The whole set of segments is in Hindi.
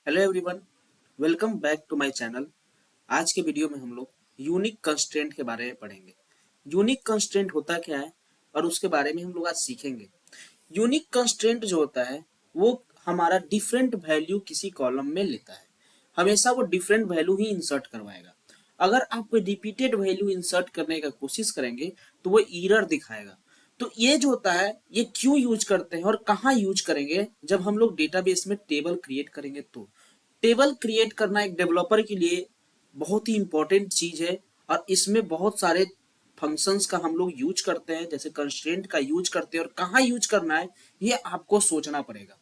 Hello everyone, welcome back to my channel. आज के वीडियो में हम लोग यूनिक कंस्ट्रेंट के बारे में पढ़ेंगे। यूनिक कंस्ट्रेंट होता क्या है और उसके बारे में हम लोग आज सीखेंगे। यूनिक कंस्ट्रेंट जो होता है वो हमारा डिफरेंट वैल्यू किसी कॉलम में लेता है। हमेशा वो डिफरेंट वैल्यू ही इंसर्ट करवाएगा। अगर आप कोई रिपीटेड वैल्यू इंसर्ट करने का कोशिश करेंगे तो वो एरर दिखाएगा। तो ये जो होता है ये क्यों यूज करते हैं और कहाँ यूज करेंगे, जब हम लोग डेटाबेस में टेबल क्रिएट करेंगे तो टेबल क्रिएट करना एक डेवलपर के लिए बहुत ही इंपॉर्टेंट चीज है। और इसमें बहुत सारे फंक्शंस का हम लोग यूज करते हैं, जैसे कंस्ट्रेंट का यूज करते हैं, और कहाँ यूज करना है ये आपको सोचना पड़ेगा।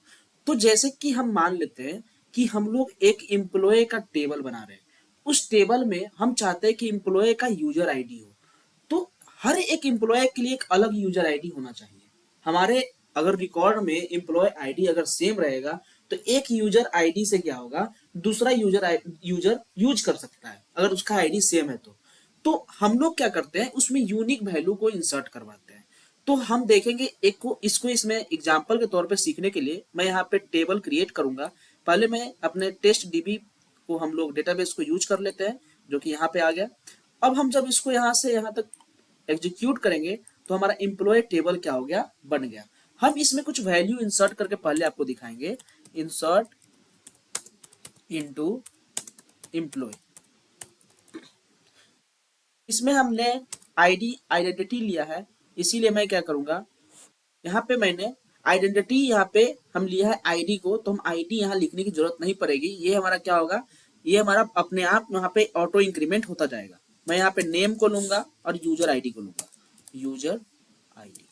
तो जैसे कि हम मान लेते हैं कि हम लोग एक एम्प्लॉय का टेबल बना रहे हैं। उस टेबल में हम चाहते हैं कि एम्प्लॉय का यूजर आईडी हो। तो हर एक एम्प्लॉय के लिए एक अलग यूजर आईडी होना चाहिए। हमारे अगर रिकॉर्ड में एम्प्लॉय आईडी अगर सेम रहेगा तो एक यूजर आईडी से क्या होगा, दूसरा यूजर यूज कर सकता है अगर उसका आईडी सेम है तो हम लोग क्या करते हैं, उसमें यूनिक वैल्यू को इंसर्ट करवाते हैं। तो हम देखेंगे एक को इसको इसमें एग्जांपल के तौर पे सीखने के लिए मैं यहाँ पे टेबल क्रिएट करूंगा। पहले मैं अपने टेस्ट डीबी को हम लोग डेटाबेस को यूज कर लेते हैं, जो कि यहाँ पे आ गया। अब हम जब इसको यहाँ से यहाँ तक एग्जीक्यूट करेंगे तो हमारा एम्प्लॉय टेबल क्या हो गया, बन गया। हम इसमें कुछ वैल्यू इंसर्ट करके पहले आपको दिखाएंगे। इंसर्ट इनटू एम्प्लॉय, इसमें हमने आईडी आइडेंटिटी लिया है, इसीलिए मैं क्या करूंगा, यहाँ पे मैंने आइडेंटिटी यहाँ पे हम लिया है आईडी को, तो हम आईडी यहाँ लिखने की जरूरत नहीं पड़ेगी। ये हमारा क्या होगा, ये हमारा अपने आप यहाँ पे ऑटो इंक्रीमेंट होता जाएगा। मैं यहाँ पे नेम को लूंगा और यूजर आईडी को लूंगा, यूजर आईडी।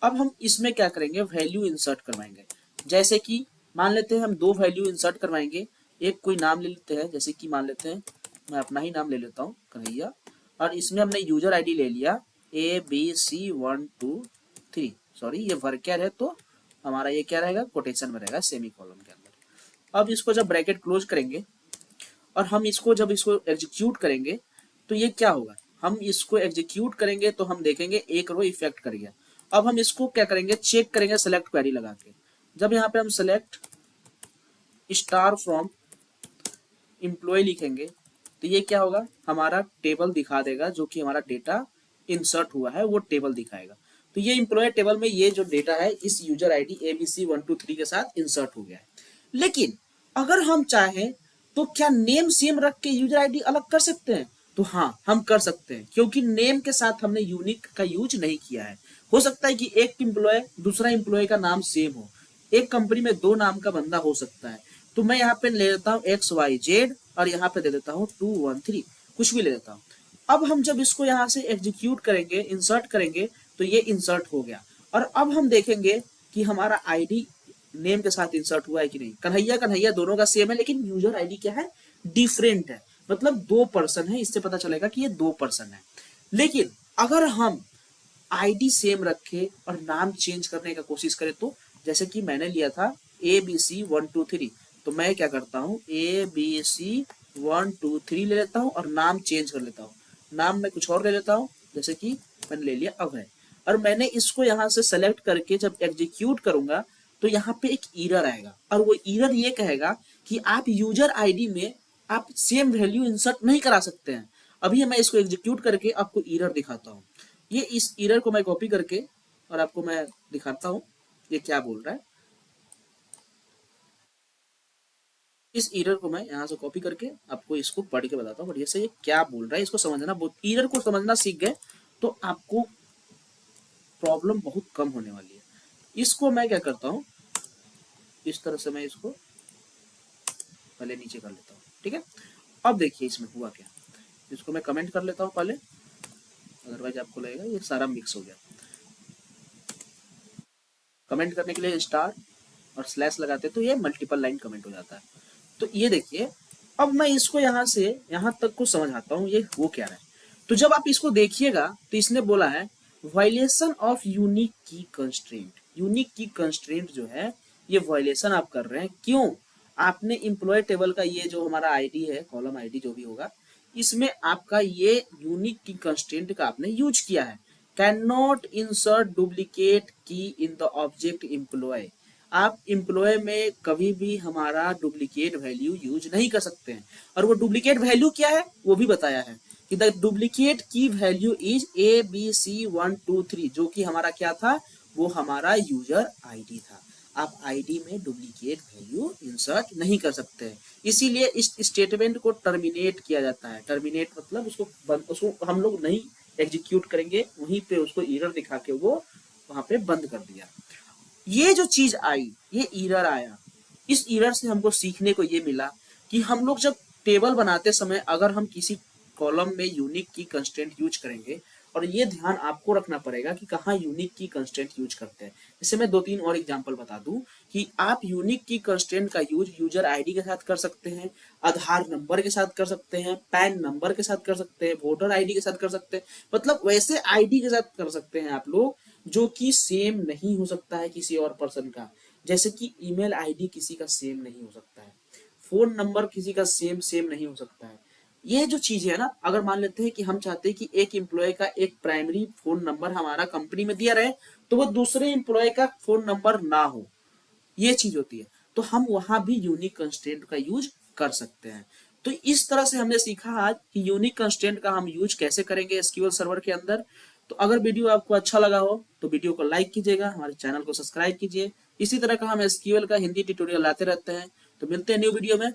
अब हम इसमें क्या करेंगे, वैल्यू इंसर्ट करवाएंगे। जैसे कि मान लेते हैं हम दो वैल्यू इंसर्ट करवाएंगे। एक कोई नाम ले लेते हैं, जैसे कि मान लेते हैं मैं अपना ही नाम ले लेता हूँ, कन्हैया। और इसमें हमने यूजर आईडी ले लिया ABC123। सॉरी, ये वर्कर है तो हमारा ये क्या रहेगा, कोटेशन में रहेगा, सेमी कॉलम के अंदर। अब इसको जब ब्रैकेट क्लोज करेंगे और हम इसको जब इसको एग्जीक्यूट करेंगे तो ये क्या होगा, हम इसको एग्जीक्यूट करेंगे तो हम देखेंगे एक रो इफेक्ट कर गया। अब हम इसको क्या करेंगे, चेक करेंगे सेलेक्ट क्वेरी लगा के। जब यहाँ पे हम सेलेक्ट स्टार फ्रॉम एम्प्लॉय लिखेंगे तो ये क्या होगा, हमारा टेबल दिखा देगा, जो कि हमारा डेटा इंसर्ट हुआ है वो टेबल दिखाएगा। तो ये एम्प्लॉय टेबल में ये जो डेटा है इस यूजर आईडी ABC123 के साथ इंसर्ट हो गया है। लेकिन अगर हम चाहें तो क्या नेम सेम रख के यूजर आईडी अलग कर सकते हैं? तो हाँ, हम कर सकते हैं, क्योंकि नेम के साथ हमने यूनिक का यूज नहीं किया है। हो सकता है कि एक एम्प्लॉय दूसरा एम्प्लॉय का नाम सेम हो, एक कंपनी में दो नाम का बंदा हो सकता है। तो मैं यहाँ पे ले लेता हूँ XYZ और यहाँ पे दे देता हूँ 213, कुछ भी ले देता हूँ। अब हम जब इसको यहाँ से एग्जीक्यूट करेंगे, इंसर्ट करेंगे, तो ये इंसर्ट हो गया। और अब हम देखेंगे कि हमारा आईडी नेम के साथ इंसर्ट हुआ है कि नहीं। कन्हैया कन्हैया दोनों का सेम है, लेकिन यूजर आईडी क्या है, डिफरेंट है। मतलब दो पर्सन है, इससे पता चलेगा कि ये दो पर्सन है। लेकिन अगर हम आईडी सेम रखे और नाम चेंज करने का कोशिश करें तो, जैसे कि मैंने लिया था ABC123, तो मैं क्या करता हूँ ABC123 ले लेता हूँ और नाम चेंज कर लेता हूँ। नाम मैं कुछ और ले लेता हूँ, जैसे कि मैंने ले लिया अभय। और मैंने इसको यहाँ से सेलेक्ट करके जब एग्जीक्यूट करूंगा तो यहाँ पे एक एरर आएगा, और वो एरर ये कहेगा कि आप यूजर आईडी में आप सेम वैल्यू इंसर्ट नहीं करा सकते हैं। अभी मैं इसको एग्जीक्यूट करके आपको एरर दिखाता हूँ। ये इस एरर को मैं कॉपी करके और आपको मैं दिखाता हूँ ये क्या बोल रहा है। इस एरर को मैं यहाँ से कॉपी करके आपको इसको पढ़ के बताता हूँ, बढ़िया से ये क्या बोल रहा है इसको समझना। बहुत एरर को समझना सीख गए तो आपको प्रॉब्लम बहुत कम होने वाली है। इसको मैं क्या करता हूँ, इस तरह से मैं इसको पहले नीचे कर लेता हूँ, ठीक है। अब देखिए इसमें हुआ क्या, इसको मैं कमेंट कर लेता हूँ पहले, अदरवाइज आपको लगेगा ये सारा मिक्स हो गया। कमेंट करने के लिए स्टार और स्लैश लगाते तो ये मल्टीपल लाइन कमेंट हो जाता है। तो ये देखिए, अब मैं इसको यहाँ से यहाँ तक को समझाता हूँ ये वो क्या है। तो जब आप इसको देखिएगा तो इसने बोला है वायलेशन ऑफ यूनिक की कंस्ट्रेंट। यूनिक की कंस्ट्रेंट जो है ये वायलेशन आप कर रहे हैं। क्यों? आपने एम्प्लॉय टेबल का ये जो हमारा आईडी है, कॉलम आईडी जो भी होगा, इसमें आपका ये यूनिक की कंस्ट्रेंट का आपने यूज किया है। कैन नॉट इंसर्ट डुप्लीकेट की इन द ऑब्जेक्ट एम्प्लॉय। आप एम्प्लॉय में कभी भी हमारा डुप्लीकेट वैल्यू यूज नहीं कर सकते हैं। और वो डुप्लीकेट वैल्यू क्या है वो भी बताया है कि द डुप्लीकेट की वैल्यू इज ABC123, जो कि हमारा क्या था, वो हमारा यूजर आईडी था। आप आईडी में डुप्लीकेट वैल्यू इंसर्ट नहीं कर सकते हैं, इसीलिए इस स्टेटमेंट को टर्मिनेट किया जाता है। टर्मिनेट मतलब उसको हम लोग नहीं एग्जीक्यूट करेंगे, वहीं पे उसको एरर दिखा के वो वहां पे बंद कर दिया। ये जो चीज आई, ये एरर आया, इस एरर से हमको सीखने को ये मिला कि हम लोग जब टेबल बनाते समय अगर हम किसी कॉलम में यूनिक की कंस्ट्रेंट यूज करेंगे, और ये ध्यान आपको रखना पड़ेगा कि कहाँ यूनिक की कंस्ट्रेंट यूज करते हैं। जैसे मैं 2-3 और एग्जांपल बता दूं कि आप यूनिक की कंस्ट्रेंट का यूज यूजर आईडी के साथ कर सकते हैं, आधार नंबर के साथ कर सकते हैं, पैन नंबर के साथ कर सकते हैं, वोटर आईडी के साथ कर सकते हैं, मतलब वैसे आईडी के साथ कर सकते हैं आप लोग जो कि सेम नहीं हो सकता है किसी और पर्सन का। जैसे कि ईमेल आईडी किसी का सेम नहीं हो सकता है, फोन नंबर किसी का सेम सेम नहीं हो सकता है। ये जो चीज है ना, अगर मान लेते हैं कि हम चाहते हैं कि एक एम्प्लॉय का एक प्राइमरी फोन नंबर हमारा कंपनी में दिया रहे, तो वो दूसरे एम्प्लॉय का फोन नंबर ना हो, ये चीज होती है, तो हम वहां भी यूनिक कंस्ट्रेंट का यूज कर सकते हैं। तो इस तरह से हमने सीखा आज कि यूनिक कंस्ट्रेंट का हम यूज कैसे करेंगे एसक्यूएल सर्वर के अंदर। तो अगर वीडियो आपको अच्छा लगा हो तो वीडियो को लाइक कीजिएगा, हमारे चैनल को सब्सक्राइब कीजिए। इसी तरह का हम एसक्यूएल का हिंदी ट्यूटोरियल लाते रहते हैं। तो मिलते हैं न्यू वीडियो में।